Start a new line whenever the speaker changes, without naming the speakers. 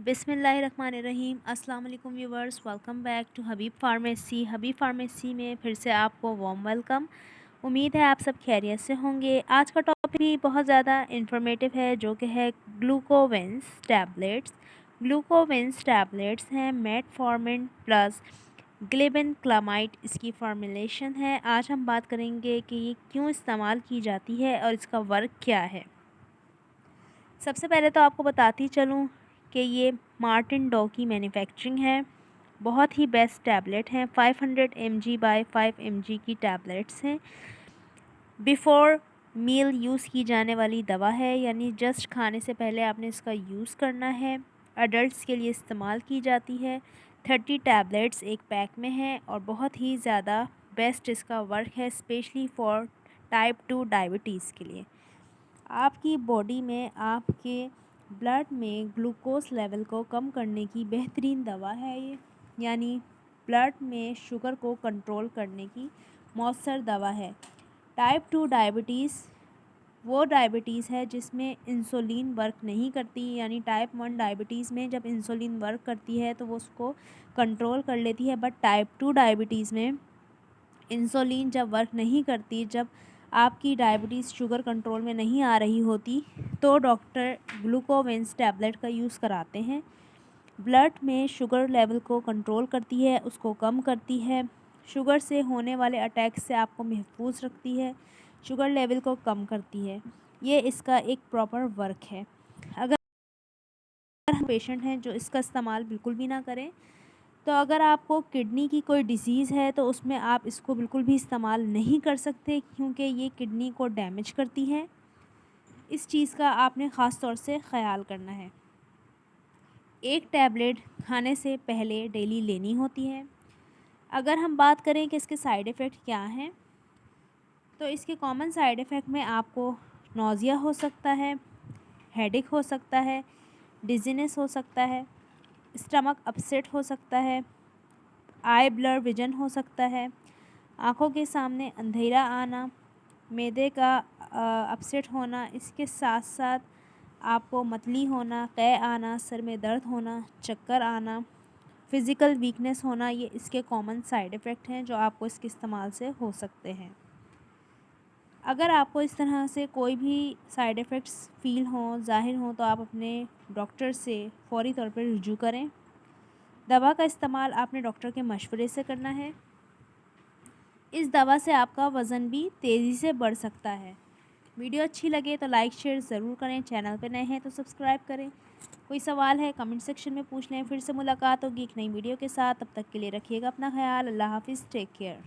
बिस्मिल्लाहिर्रहमानिर्रहीम। अस्सलाम वालेकुम viewers, welcome back to Habib pharmacy. Habib pharmacy में फिर से आपको वार्म वेलकम। उम्मीद है आप सब खैरियत से होंगे। आज का टॉपिक भी बहुत ज़्यादा इंफॉर्मेटिव है, जो कि है ग्लूकोविंस टैबलेट्स। ग्लूकोविंस टैबलेट्स हैं मेटफॉर्मिन प्लस ग्लिबिनक्लामाइड, इसकी फार्मूलेशन है। आज हम बात करेंगे कि ये क्यों इस्तेमाल की जाती है और इसका वर्क क्या है। सबसे पहले तो आपको बताती चलूँ कि ये मार्टिन डॉ की मैन्युफैक्चरिंग है। बहुत ही बेस्ट टैबलेट हैं। 500 mg बाय 5 mg की टैबलेट्स हैं। बिफ़ोर मील यूज़ की जाने वाली दवा है, यानी जस्ट खाने से पहले आपने इसका यूज़ करना है। अडल्ट्स के लिए इस्तेमाल की जाती है। 30 टैबलेट्स एक पैक में है और बहुत ही ज़्यादा बेस्ट इसका वर्क है, स्पेशली फॉर टाइप 2 डायबिटीज़ के लिए। आपकी बॉडी में आपके ब्लड में ग्लूकोज लेवल को कम करने की बेहतरीन दवा है ये, यानी ब्लड में शुगर को कंट्रोल करने की मौसर दवा है। टाइप 2 डायबिटीज़ वो डायबिटीज़ है जिसमें इंसुलिन वर्क नहीं करती, यानी टाइप 1 डायबिटीज़ में जब इंसुलिन वर्क करती है तो वो उसको कंट्रोल कर लेती है, बट टाइप 2 डायबिटीज़ में इंसुलिन जब वर्क नहीं करती, जब आपकी डायबिटीज़ शुगर कंट्रोल में नहीं आ रही होती, तो डॉक्टर ग्लूकोविंस टैबलेट का यूज़ कराते हैं। ब्लड में शुगर लेवल को कंट्रोल करती है, उसको कम करती है, शुगर से होने वाले अटैक से आपको महफूज रखती है, शुगर लेवल को कम करती है। ये इसका एक प्रॉपर वर्क है। अगर हम पेशेंट हैं जो इसका इस्तेमाल बिल्कुल भी ना करें, तो अगर आपको किडनी की कोई डिसीज़ है तो उसमें आप इसको बिल्कुल भी इस्तेमाल नहीं कर सकते, क्योंकि ये किडनी को डैमेज करती है। इस चीज़ का आपने ख़ास तौर से ख़याल करना है। एक टैबलेट खाने से पहले डेली लेनी होती है। अगर हम बात करें कि इसके साइड इफ़ेक्ट क्या हैं, तो इसके कॉमन साइड इफ़ेक्ट में आपको नौज़िया हो सकता है, हेडेक हो सकता है, डिज़ीनेस हो सकता है, स्टमक अपसेट हो सकता है, आई ब्लर विजन हो सकता है, आँखों के सामने अंधेरा आना, मैदे का अपसेट होना, इसके साथ साथ आपको मतली होना, कै आना, सर में दर्द होना, चक्कर आना, फ़िज़िकल वीकनेस होना, ये इसके कॉमन साइड इफ़ेक्ट हैं जो आपको इसके इस्तेमाल से हो सकते हैं। अगर आपको इस तरह से कोई भी साइड इफ़ेक्ट्स फ़ील हों, ज़ाहिर हों, तो आप अपने डॉक्टर से फ़ौरी तौर पर रुजू करें। दवा का इस्तेमाल आपने डॉक्टर के मशवरे से करना है। इस दवा से आपका वज़न भी तेज़ी से बढ़ सकता है। वीडियो अच्छी लगे तो लाइक शेयर ज़रूर करें। चैनल पर नए हैं तो सब्सक्राइब करें। कोई सवाल है कमेंट सेक्शन में पूछ लें। फिर से मुलाकात होगी एक नई वीडियो के साथ। तब तक के लिए रखिएगा अपना ख्याल। अल्लाह हाफ़िज़, टेक केयर।